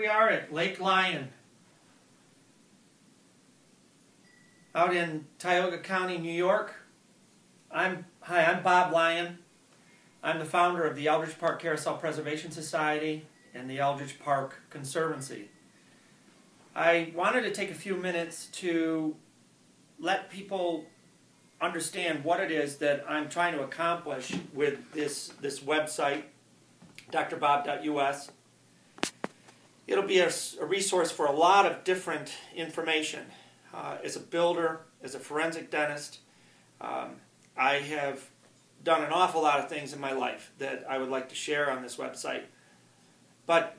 we are at Lake Lyon, out in Tioga County, New York. I'm Bob Lyon. I'm the founder of the Eldridge Park Carousel Preservation Society and the Eldridge Park Conservancy. I wanted to take a few minutes to let people understand what it is that I'm trying to accomplish with this website, DoctorBob.us. It'll be a resource for a lot of different information. As a builder, as a forensic dentist, I have done an awful lot of things in my life that I would like to share on this website. But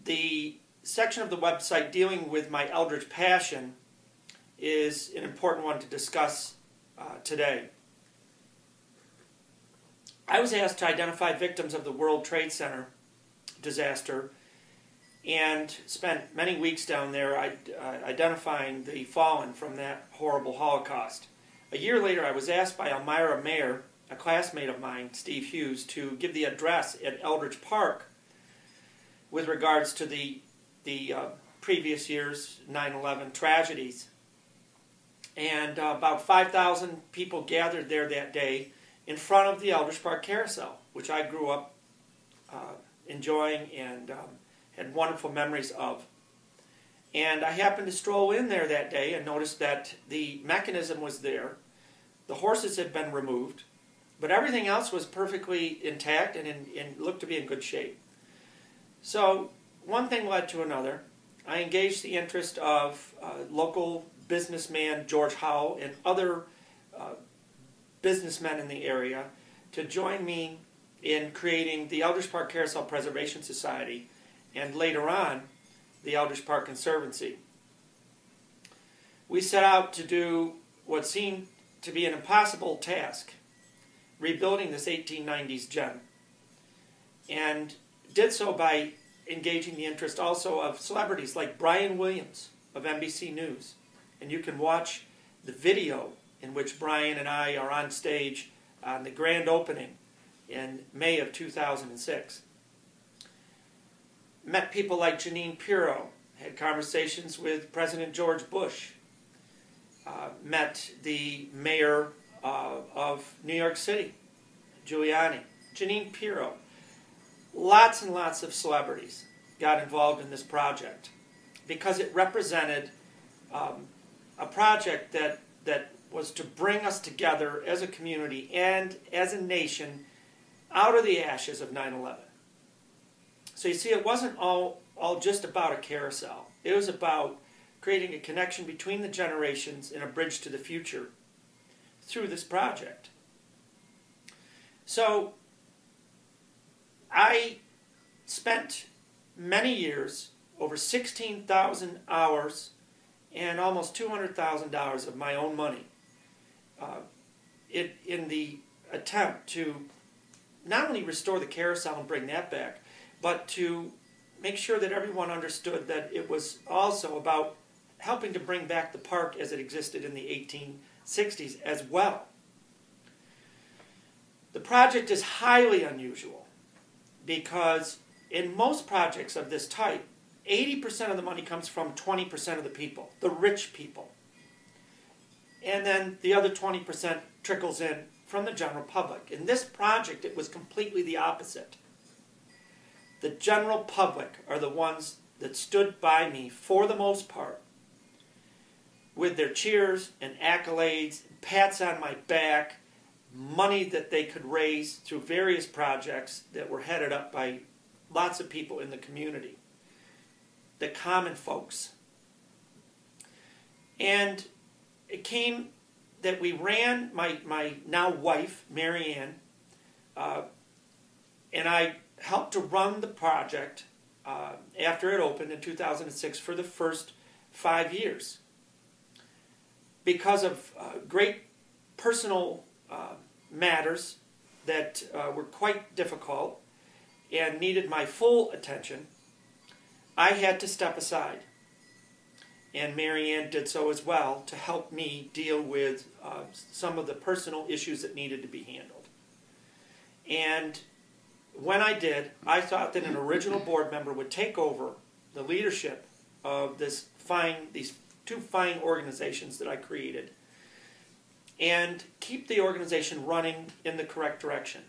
the section of the website dealing with my Eldridge Passion is an important one to discuss today. I was asked to identify victims of the World Trade Center disaster and spent many weeks down there identifying the fallen from that horrible Holocaust. A year later, I was asked by Elmira Mayer, a classmate of mine, Steve Hughes, to give the address at Eldridge Park with regards to the previous year's 9/11 tragedies. And about 5,000 people gathered there that day in front of the Eldridge Park Carousel, which I grew up enjoying and had wonderful memories of. And I happened to stroll in there that day and noticed that the mechanism was there. The horses had been removed, but everything else was perfectly intact and looked to be in good shape. So one thing led to another. I engaged the interest of local businessman George Howell and other businessmen in the area to join me in creating the Eldridge Park Carousel Preservation Society and later on the Eldridge Park Conservancy. We set out to do what seemed to be an impossible task, rebuilding this 1890s gem, and did so by engaging the interest also of celebrities like Brian Williams of NBC News. And you can watch the video in which Brian and I are on stage on the grand opening in May of 2006. Met people like Jeanine Pirro, had conversations with President George Bush, met the mayor of New York City, Giuliani, Jeanine Pirro. Lots and lots of celebrities got involved in this project because it represented a project that was to bring us together as a community and as a nation out of the ashes of 9/11. So you see, it wasn't all just about a carousel. It was about creating a connection between the generations and a bridge to the future through this project. So I spent many years, over 16,000 hours, and almost $200,000 of my own money in the attempt to not only restore the carousel and bring that back, but to make sure that everyone understood that it was also about helping to bring back the park as it existed in the 1860s as well. The project is highly unusual because in most projects of this type, 80% of the money comes from 20% of the people, the rich people. And then the other 20% trickles in from the general public. In this project, it was completely the opposite. The general public are the ones that stood by me for the most part with their cheers and accolades, pats on my back, money that they could raise through various projects that were headed up by lots of people in the community, the common folks. And it came that we ran, my now wife, Mary Ann, and I helped to run the project after it opened in 2006 for the first 5 years. Because of great personal matters that were quite difficult and needed my full attention, I had to step aside. And Mary Ann did so as well to help me deal with some of the personal issues that needed to be handled. And when I did, I thought that an original board member would take over the leadership of these two fine organizations that I created, and keep the organization running in the correct direction.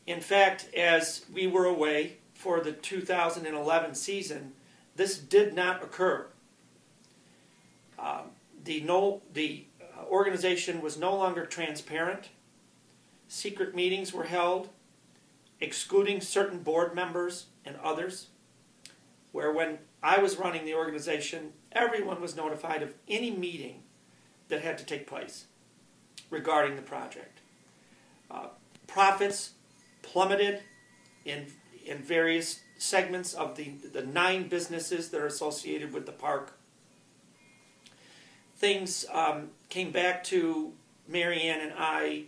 In fact, as we were away for the 2011 season, this did not occur. The organization was no longer transparent. Secret meetings were held, excluding certain board members and others, where when I was running the organization, everyone was notified of any meeting that had to take place regarding the project. Profits plummeted in various segments of the 9 businesses that are associated with the park. Things came back to Mary Ann and I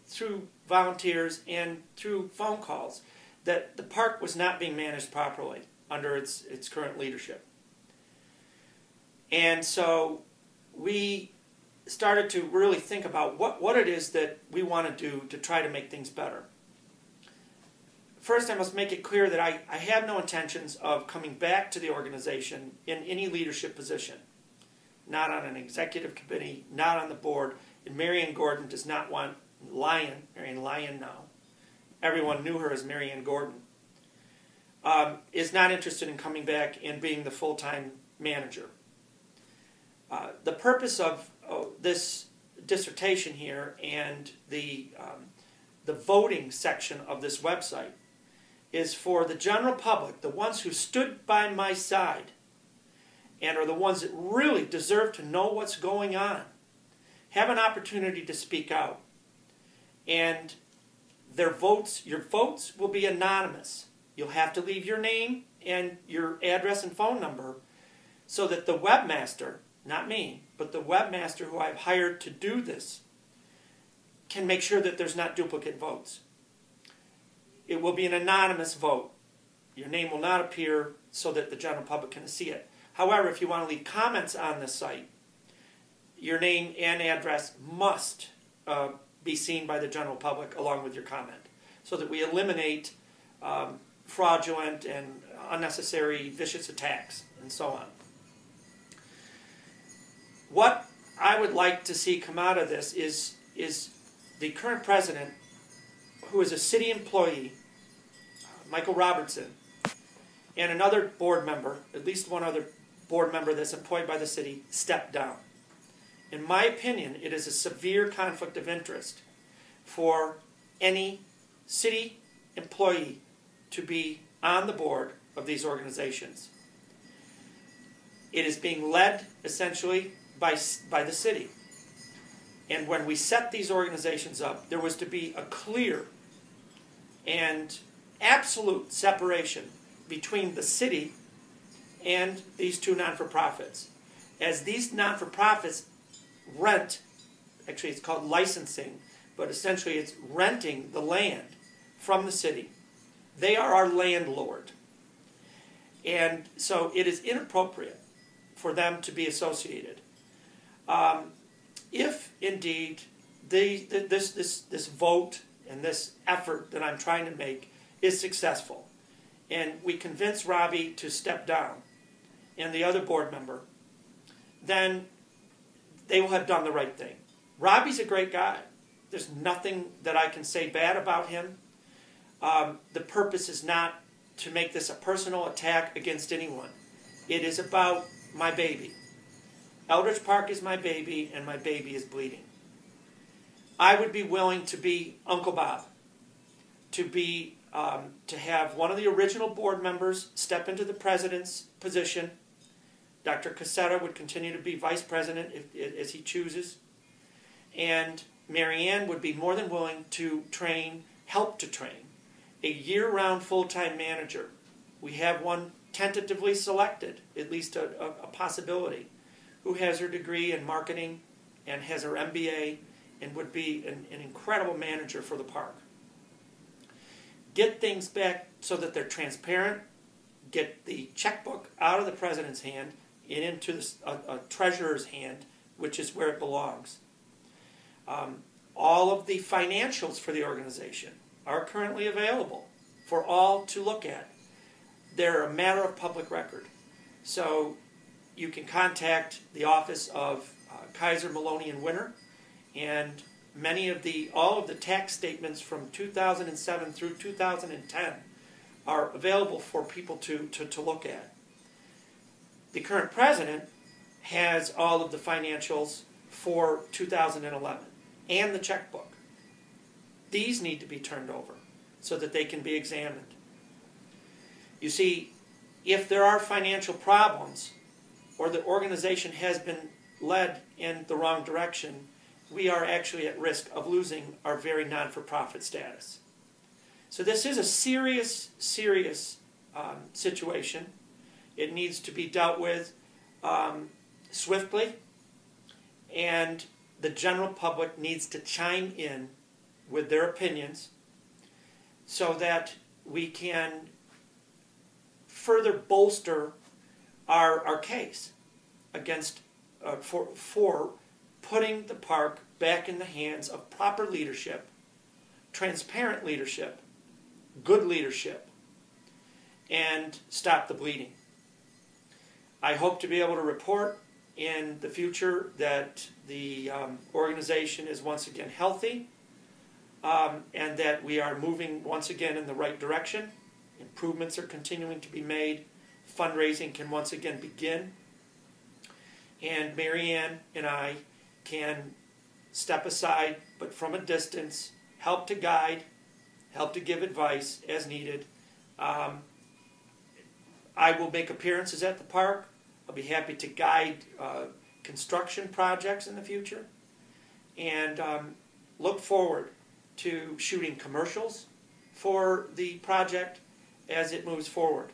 through volunteers and through phone calls that the park was not being managed properly under its current leadership. And so we started to really think about what it is that we want to do to try to make things better. First, I must make it clear that I have no intentions of coming back to the organization in any leadership position. Not on an executive committee, not on the board. And Mary Ann Gordon does not want Lyon, Mary Ann Lyon now. Everyone knew her as Mary Ann Gordon. Is not interested in coming back and being the full-time manager. The purpose of this dissertation here and the voting section of this website is for the general public, the ones who stood by my side and are the ones that really deserve to know what's going on, have an opportunity to speak out. And your votes will be anonymous. You'll have to leave your name and your address and phone number so that the webmaster, not me, but the webmaster who I've hired to do this, can make sure that there's not duplicate votes. It will be an anonymous vote. Your name will not appear so that the general public can see it. However, if you want to leave comments on this site, your name and address must be seen by the general public along with your comment, so that we eliminate fraudulent and unnecessary vicious attacks and so on. What I would like to see come out of this is the current president, who is a city employee, Michael Robertson, and another board member, at least one other board member that's employed by the city, step down. In my opinion, it is a severe conflict of interest for any city employee to be on the board of these organizations. It is being led, essentially, by the city. And when we set these organizations up, there was to be a clear and absolute separation between the city and these two non-for-profits. As these non-for-profits rent, actually it's called licensing, but essentially it's renting the land from the city. They are our landlord. And so it is inappropriate for them to be associated. If indeed this vote and this effort that I'm trying to make is successful, and we convince Robbie to step down and the other board member, then they will have done the right thing. Robbie's a great guy. There's nothing that I can say bad about him. The purpose is not to make this a personal attack against anyone. It is about my baby. Eldridge Park is my baby, and my baby is bleeding. I would be willing to be Uncle Bob, to have one of the original board members step into the president's position. Dr. Cassetta would continue to be vice president as he chooses. And Mary Ann would be more than willing to help to train a year-round full-time manager. We have one tentatively selected, at least a possibility, who has her degree in marketing and has her MBA and would be an incredible manager for the park. Get things back so that they're transparent, get the checkbook out of the president's hand and into a treasurer's hand, which is where it belongs. All of the financials for the organization are currently available for all to look at. they're a matter of public record. So you can contact the office of Kaiser, Maloney, and Winter, and all of the tax statements from 2007 through 2010 are available for people to look at. The current president has all of the financials for 2011 and the checkbook. These need to be turned over so that they can be examined. You see, if there are financial problems or the organization has been led in the wrong direction, we are actually at risk of losing our very non-for-profit status. So this is a serious, serious situation. It needs to be dealt with swiftly, and the general public needs to chime in with their opinions so that we can further bolster our case against for putting the park back in the hands of proper leadership, transparent leadership, good leadership, and stop the bleeding. I hope to be able to report in the future that the organization is once again healthy, and that we are moving once again in the right direction. Improvements are continuing to be made. Fundraising can once again begin. And Marianne and I can step aside, but from a distance, help to guide, help to give advice as needed. I will make appearances at the park. I'll be happy to guide construction projects in the future. And look forward to shooting commercials for the project as it moves forward.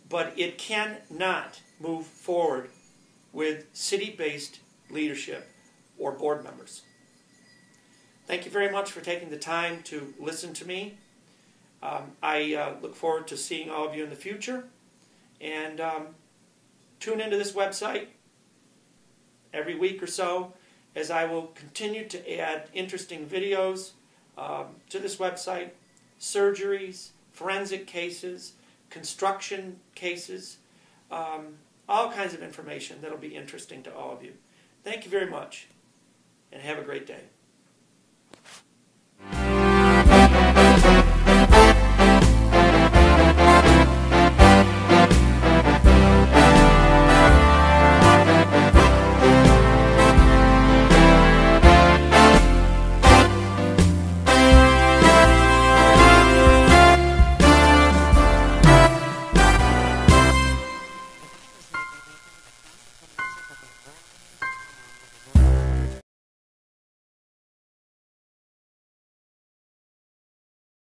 But it cannot move forward with city-based leadership or board members. Thank you very much for taking the time to listen to me. I look forward to seeing all of you in the future. And tune into this website every week or so, as I will continue to add interesting videos to this website, surgeries, forensic cases, construction cases, all kinds of information that will be interesting to all of you. Thank you very much, and have a great day.